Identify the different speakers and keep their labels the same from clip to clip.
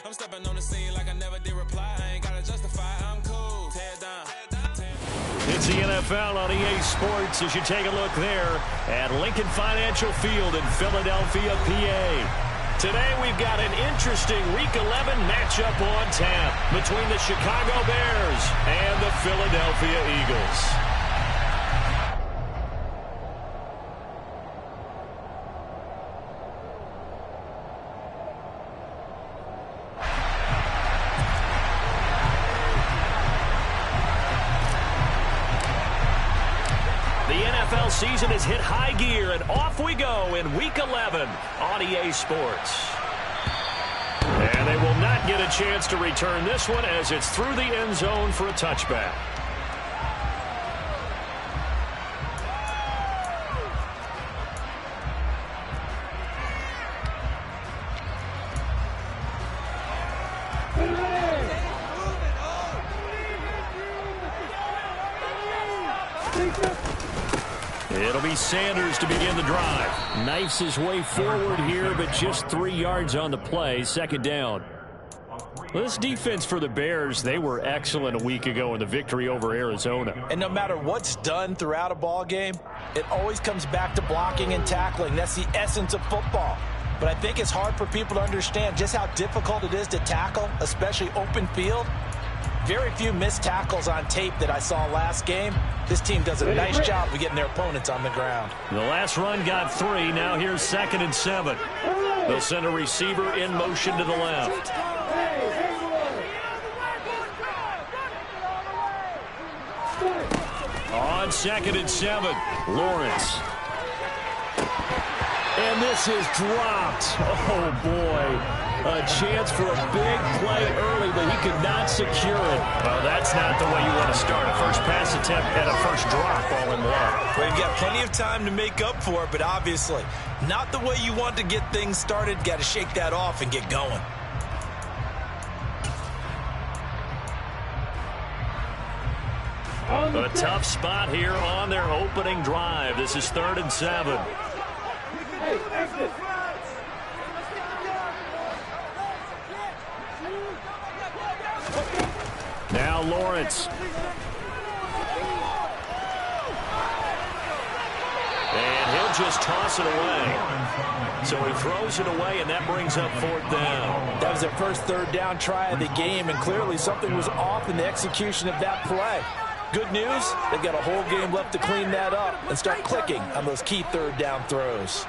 Speaker 1: I'm stepping on the scene like I never did reply. I ain't gotta justify, I'm cool. Tear down.
Speaker 2: It's the NFL on EA Sports as you take a look there at Lincoln Financial Field in Philadelphia, PA. Today we've got an interesting Week 11 matchup on tap between the Chicago Bears and the Philadelphia Eagles. Season has hit high gear, and off we go in Week 11 on EA Sports. And they will not get a chance to return this one as it's through the end zone for a touchback. It'll be Sanders to begin the drive. Knifes his way forward here, but just 3 yards on the play. Second down. Well, this defense for the Bears, they were excellent a week ago in the victory over Arizona.
Speaker 3: And no matter what's done throughout a ball game, it always comes back to blocking and tackling. That's the essence of football. But I think it's hard for people to understand just how difficult it is to tackle, especially open field. Very few missed tackles on tape that I saw last game. This team does a nice job of getting their opponents on the ground.
Speaker 2: The last run got 3. Now here's 2nd and 7. They'll send a receiver in motion to the left. On 2nd and 7, Lawrence. And this is dropped. Oh, boy. A chance for a big play early, but he could not secure it. Well, that's not the way you want to start a first pass attempt and a first drop all in one.
Speaker 3: Well, you've got plenty of time to make up for it, but obviously not the way you want to get things started. Got to shake that off and get going.
Speaker 2: A tough spot here on their opening drive. This is 3rd and 7. Now Lawrence. And he'll just toss it away. So he throws it away, and that brings up 4th down.
Speaker 3: That was their first 3rd down try of the game, and clearly something was off in the execution of that play. Good news, they've got a whole game left to clean that up and start clicking on those key 3rd down throws.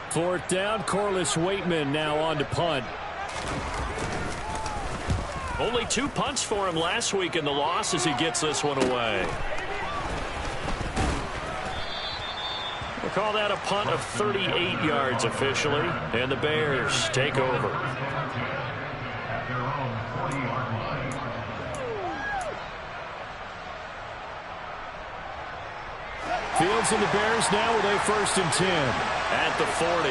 Speaker 2: Fourth down, Corliss Waitman now on to punt. Only 2 punts for him last week in the loss as he gets this one away. We'll call that a punt of 38 yards officially, and the Bears take over. Fields and the Bears now with a 1st and 10 at the 40.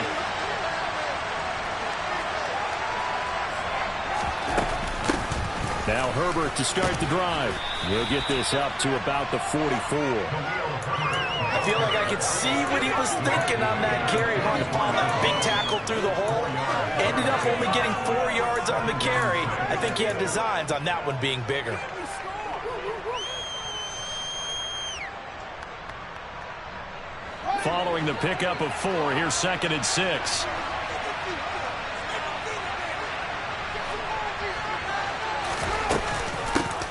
Speaker 2: Now Herbert to start the drive. He'll get this up to about the 44.
Speaker 3: I feel like I could see what he was thinking on that carry. Wanted to find that big tackle through the hole. Ended up only getting 4 yards on the carry. I think he had designs on that one being bigger.
Speaker 2: Following the pickup of 4, here's 2nd and 6.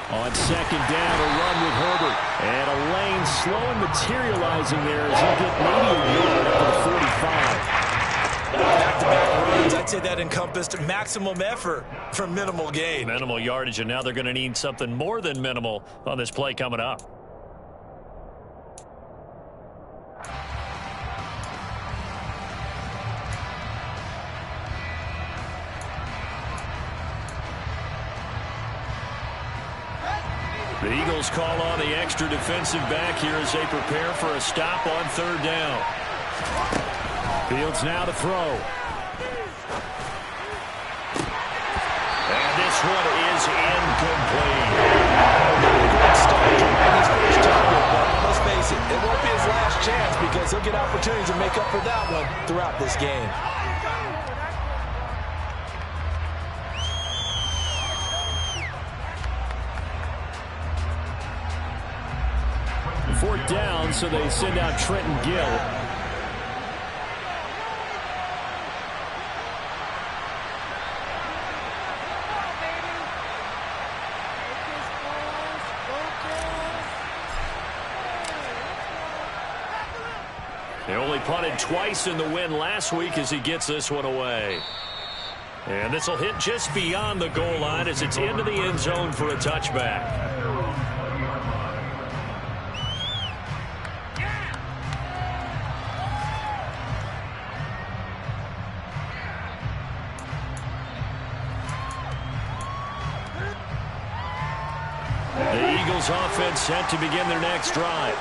Speaker 2: On 2nd down, a run with Herbert. And a lane slowly materializing there as he'll get maybe a yard up to the 45.
Speaker 3: Back-to-back runs, I'd say that encompassed maximum effort for minimal gain.
Speaker 2: Minimal yardage, and now they're going to need something more than minimal on this play coming up. The Eagles call on the extra defensive back here as they prepare for a stop on 3rd down. Fields now to throw. And this one is incomplete.
Speaker 3: Great start. His first time they'll get opportunities to make up for that one throughout this game.
Speaker 2: Fourth down, so they send out Trenton Gill. They only punted twice in the win last week as he gets this one away. And this will hit just beyond the goal line as it's into the end zone for a touchback. The Eagles offense set to begin their next drive.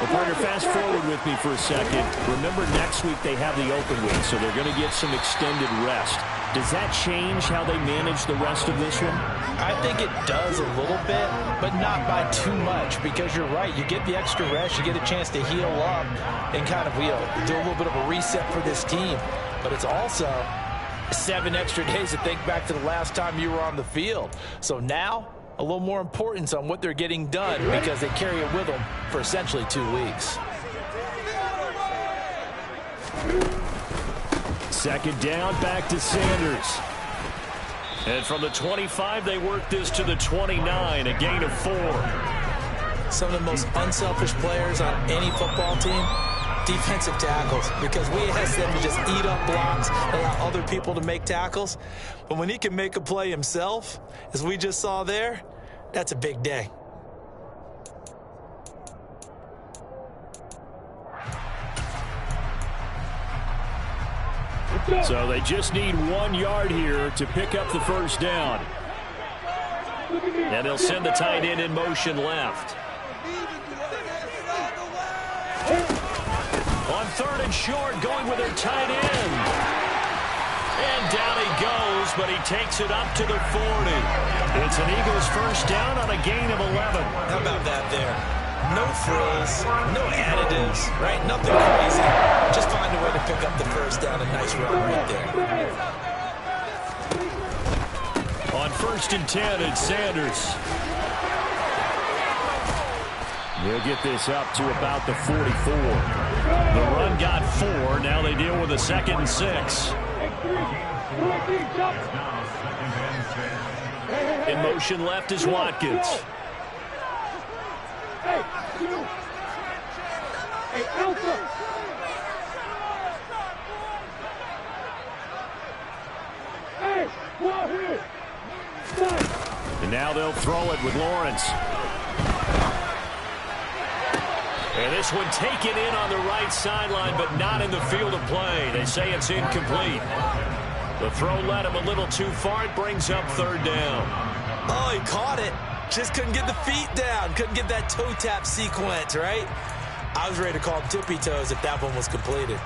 Speaker 2: Well, partner, fast forward with me for a second. Remember, next week they have the open week, so they're going to get some extended rest. Does that change how they manage the rest of this one?
Speaker 3: I think it does a little bit, but not by too much, because you're right. You get the extra rest. You get a chance to heal up and kind of do a little bit of a reset for this team. But it's also 7 extra days to think back to the last time you were on the field. So now, a little more importance on what they're getting done because they carry it with them for essentially 2 weeks.
Speaker 2: Second down, back to Sanders. And from the 25, they work this to the 29, a gain of 4.
Speaker 3: Some of the most unselfish players on any football team, defensive tackles, because we ask them to just eat up blocks, allow other people to make tackles. But when he can make a play himself, as we just saw there, that's a big day.
Speaker 2: So they just need 1 yard here to pick up the first down. And they'll send the tight end in motion left. On 3rd and short, going with their tight end. And down he goes, but he takes it up to the 40. It's an Eagles first down on a gain of 11.
Speaker 3: How about that there? No frills, no additives, right? Nothing crazy. Just find a way to pick up the first down. A nice run right there.
Speaker 2: On 1st and 10, it's Sanders. They'll get this up to about the 44. The run got 4. Now they deal with a 2nd and 6. In motion left is Watkins. And now they'll throw it with Lawrence. And this one taken in on the right sideline, but not in the field of play. They say it's incomplete. The throw led him a little too far. It brings up 3rd down.
Speaker 3: Oh, he caught it. Just couldn't get the feet down. Couldn't get that toe tap sequence, right? I was ready to call tippy toes if that one was completed.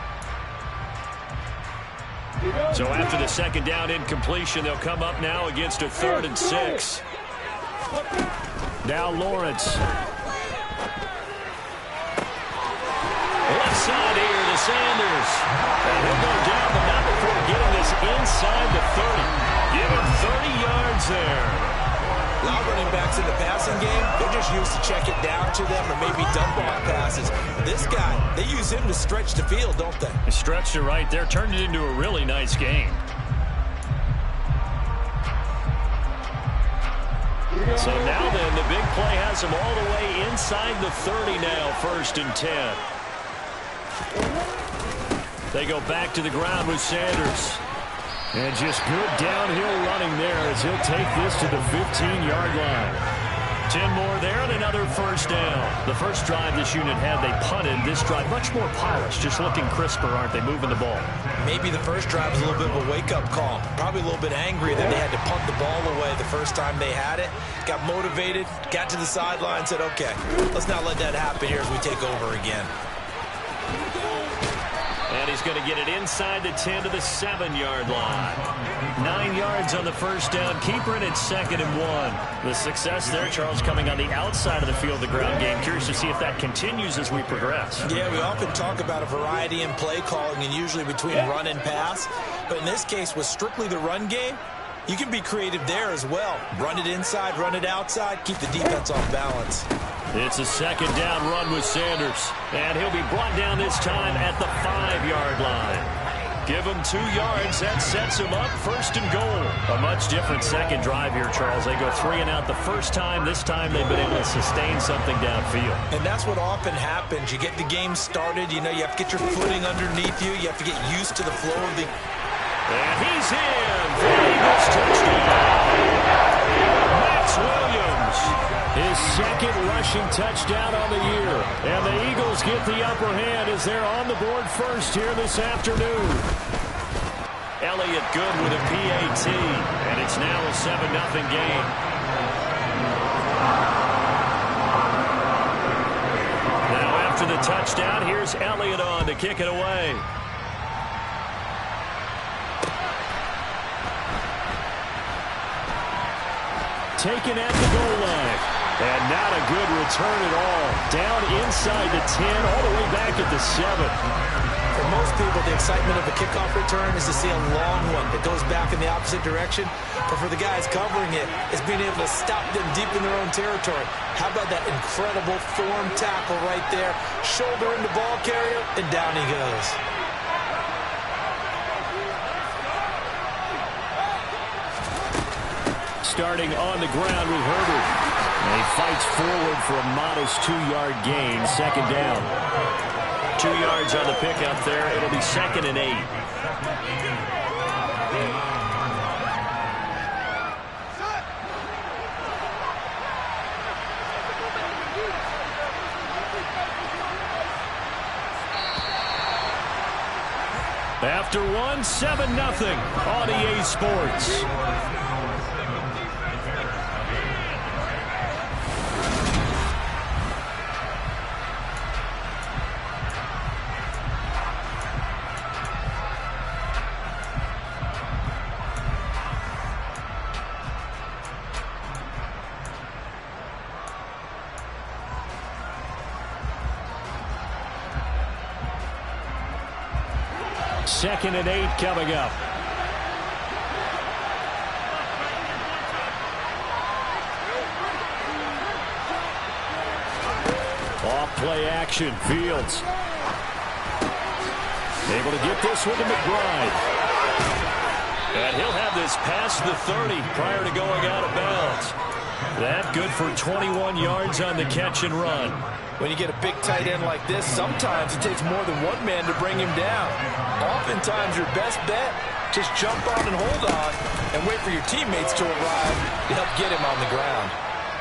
Speaker 2: So after the 2nd down incompletion, they'll come up now against a 3rd and 6. Now Lawrence. Left side here to Sanders. And he'll go down, but not before getting this inside the 30. Give him 30 yards there.
Speaker 3: A lot of running backs in the passing game, they're just used to check it down to them or maybe dump off passes. This guy, they use him to stretch the field, don't they?
Speaker 2: They stretched it right there, turned it into a really nice game. So now then, the big play has him all the way inside the 30 now, 1st and 10. They go back to the ground with Sanders. And just good downhill running there as he'll take this to the 15-yard line. 10 more there and another first down. The first drive this unit had, they punted. This drive, much more polished, just looking crisper, aren't they, moving the ball?
Speaker 3: Maybe the first drive was a little bit of a wake-up call. Probably a little bit angry that they had to punt the ball away the first time they had it. Got motivated, got to the sideline, said, okay, let's not let that happen here as we take over again.
Speaker 2: And he's going to get it inside the 10 to the 7-yard line. 9 yards on the first down. Keeper in at 2nd and 1. The success there, Charles, coming on the outside of the field, the ground game. Curious to see if that continues as we progress.
Speaker 3: Yeah, we often talk about a variety in play calling and usually between run and pass. But in this case, with strictly the run game, you can be creative there as well. Run it inside, run it outside, keep the defense off balance.
Speaker 2: It's a 2nd down run with Sanders. And he'll be brought down this time at the 5-yard line. Give him 2 yards. That sets him up 1st and goal. A much different second drive here, Charles. They go 3 and out the first time. This time they've been able to sustain something downfield.
Speaker 3: And that's what often happens. You get the game started. You know, you have to get your footing underneath you. You have to get used to the flow of the...
Speaker 2: And he's in for the Eagles touchdown. Max Williams, his 2nd rushing touchdown on the year. And the Eagles get the upper hand as they're on the board first here this afternoon. Elliott good with a PAT. And it's now a 7-0 game. Now after the touchdown, here's Elliott on to kick it away. Taken at the goal line. And not a good return at all. Down inside the 10, all the way back at the 7.
Speaker 3: For most people, the excitement of a kickoff return is to see a long one that goes back in the opposite direction. But for the guys covering it, it's being able to stop them deep in their own territory. How about that incredible form tackle right there? Shoulder in the ball carrier, and down he goes.
Speaker 2: Starting on the ground with Herbert. And he fights forward for a modest 2-yard gain. 2nd down. 2 yards on the pickup there. It'll be 2nd and 8. After 1, 7-0 on EA Sports. Second and 8 coming up. Off play action. Fields able to get this one to McBride. And he'll have this past the 30 prior to going out of bounds. That good for 21 yards on the catch and run.
Speaker 3: When you get a big tight end like this, sometimes it takes more than one man to bring him down. Oftentimes, your best bet, just jump on and hold on and wait for your teammates to arrive to help get him on the ground.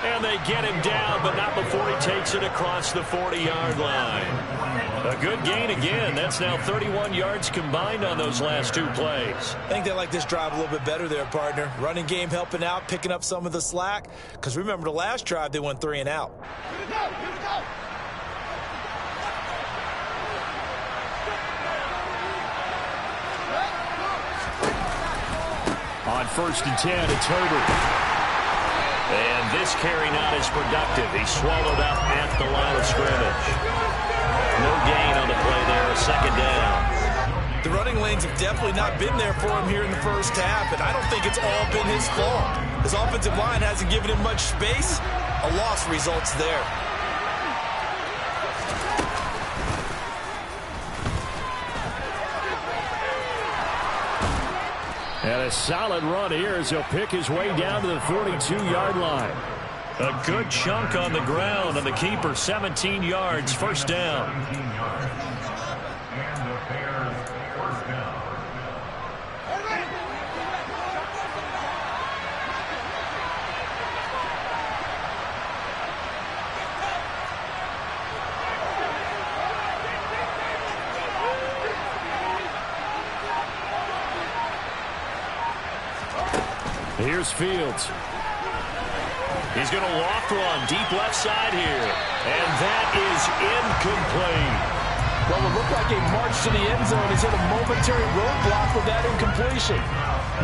Speaker 2: And they get him down, but not before he takes it across the 40-yard line. A good gain again. That's now 31 yards combined on those last 2 plays.
Speaker 3: I think they like this drive a little bit better there, partner. Running game helping out, picking up some of the slack. Because remember, the last drive, they went 3 and out.
Speaker 4: Here we go, here we go.
Speaker 2: On 1st and 10, it's Herbert. And this carry not as productive. He's swallowed up at the line of scrimmage. No gain on the play there, a 2nd down.
Speaker 3: The running lanes have definitely not been there for him here in the first half, and I don't think it's all been his fault. His offensive line hasn't given him much space. A loss results there.
Speaker 2: And a solid run here as he'll pick his way down to the 42-yard line. A good chunk on the ground, and the keeper 17 yards, 1st down. Here's Fields. He's going to loft one deep left side here. And that is incomplete.
Speaker 3: Well, it looked like a march to the end zone has hit a momentary roadblock with that incompletion.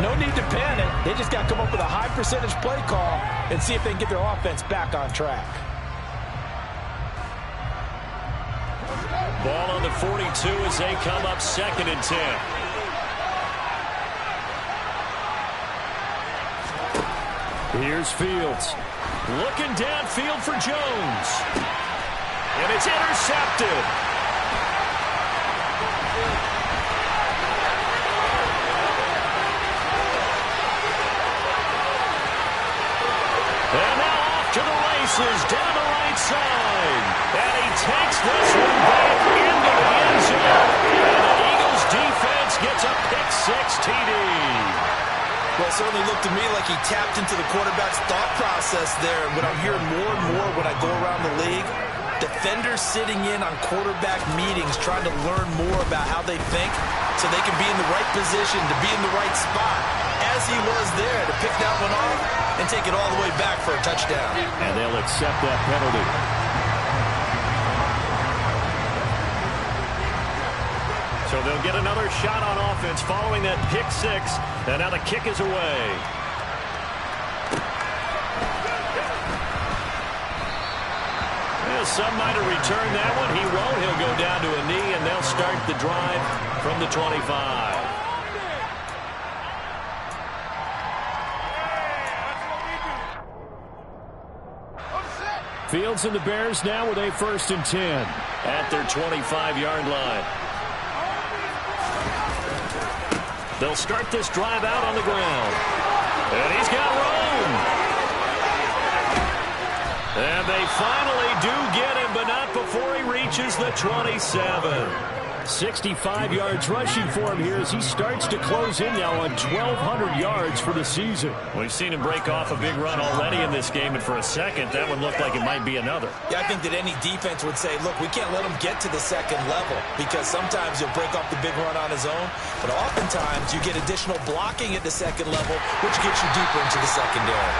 Speaker 3: No need to panic. They just got to come up with a high percentage play call and see if they can get their offense back on track.
Speaker 2: Ball on the 42 as they come up 2nd and 10. Here's Fields. Looking downfield for Jones. And it's intercepted. And now off to the races down the right side. And he takes this one back into the end zone. And the Eagles defense gets a pick-6 TD.
Speaker 3: Well, it certainly looked to me like he tapped into the quarterback's thought process there. What I'm hearing more and more when I go around the league, defenders sitting in on quarterback meetings trying to learn more about how they think so they can be in the right position to be in the right spot, as he was there to pick that one off and take it all the way back for a touchdown.
Speaker 2: And they'll accept that penalty. So they'll get another shot on offense following that pick-6. And now the kick is away. Well, some might have returned that one. He won't. He'll go down to a knee, and they'll start the drive from the 25. Fields and the Bears now with a 1st and 10 at their 25-yard line. They'll start this drive out on the ground. And he's got room. And they finally do get him, but not before he reaches the 27. 65 yards rushing for him here as he starts to close in now on 1,200 yards for the season. We've seen him break off a big run already in this game, and for a second, that one looked like it might be another.
Speaker 3: Yeah, I think that any defense would say, look, we can't let him get to the second level because sometimes he'll break off the big run on his own, but oftentimes you get additional blocking at the second level, which gets you deeper into the secondary.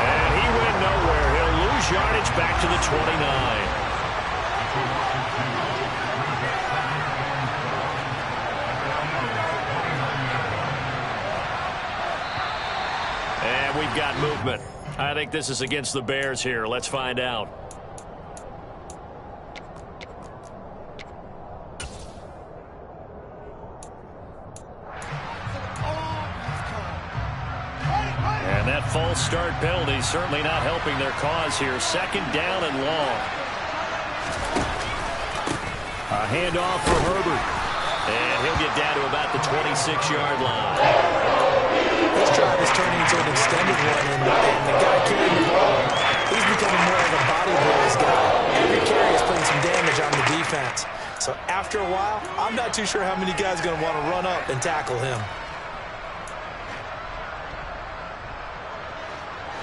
Speaker 2: And he went nowhere. He'll lose yardage back to the 29. And we've got movement. I think this is against the Bears here. Let's find out. And that false start penalty certainly not helping their cause here. 2nd down and long. A handoff for Herbert. And he'll get down to about the 26-yard line.
Speaker 3: This drive is turning into an extended one, and the guy carrying the ball, he's becoming more of a body blows guy. Every carry is putting some damage on the defense. So after a while, I'm not too sure how many guys are going to want to run up and tackle him.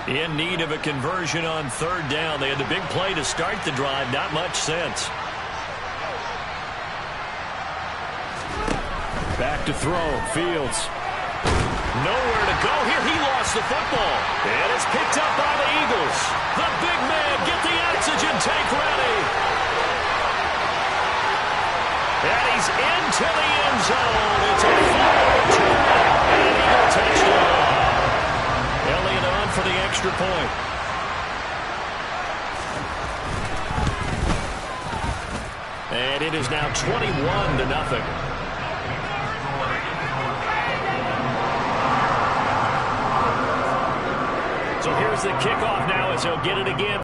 Speaker 2: In need of a conversion on 3rd down. They had the big play to start the drive. Not much sense. Back to throw. Fields. Nowhere to go here. He lost the football. And it's picked up by the Eagles. The big man, get the oxygen tank ready. And he's into the end zone. It's a fumble return. And an Eagle touchdown. Elliott on for the extra point. And it is now 21-0. So here's the kickoff now as he'll get it again.